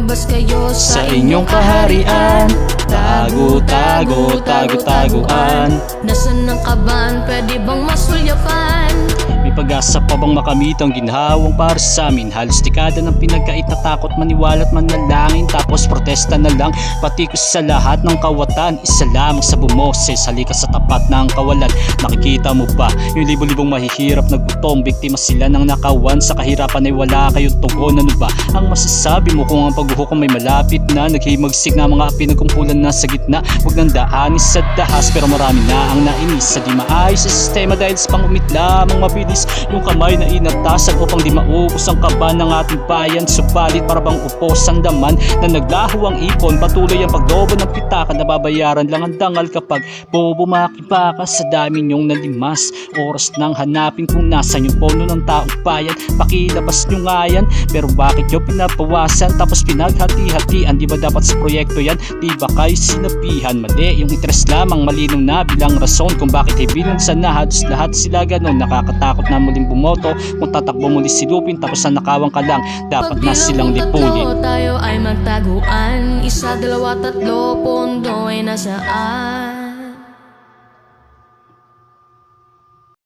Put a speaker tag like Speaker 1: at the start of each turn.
Speaker 1: lumabas kayo
Speaker 2: sa inyong kaharian. Tago, tago, tago, taguan.
Speaker 1: Nasaan ang kaban? Pwede bang masulyapan?
Speaker 2: May pag-asa pa bang makamit ang ginhawang para sa amin? Halos dekada ng pinagkait na takot, maniwala at manalangin, tapos protesta na lang. Patikos sa lahat ng kawatan, isa lamang sa bumoses, halika sa tapat ng kawalan. Nakikita mo ba yung libo-libong mahihirap na gutom? Biktima sila ng nakawan, sa kahirapan ay wala kayong tugon. Ano ba ang masasabi mo kung ang paghuhukom ay malapit na? Naghimagsik na mga api, nagkumpulan na sa gitna. Huwag nang daanin sa dahas, pero marami na ang nainis sa di maayos sa sistema dahil sa pangumit lamang mabilis yung kamay na inatasan upang di maubos ang kaban ng ating bayan. Subalit para bang upos ang daman na naglaho ang ipon, patuloy ang paglobo ng pitaka, nababayaran lang ang dangal kapag bumaki pa ka sa dami niyong nalimas. Oras nang hanapin kung nasan yung pono ng taong bayan, pakilabas nyo nga yan, pero bakit nyo pinapawasan tapos pinaghati-hatian? Di ba dapat sa proyekto yan? Di ba kayo sinabihan? Mali yung interes lamang, malinaw na bilang rason kung bakit hibilin sa nahados lahat sila ganon. Nakakatakot na muling bumoto kung tatakbo muli si Lupin tapos na nakawang ka lang, dapat na silang lipunin.
Speaker 1: Tayo ay magtaguan, isa, dalawa, tatlo, pondo ay nasaan?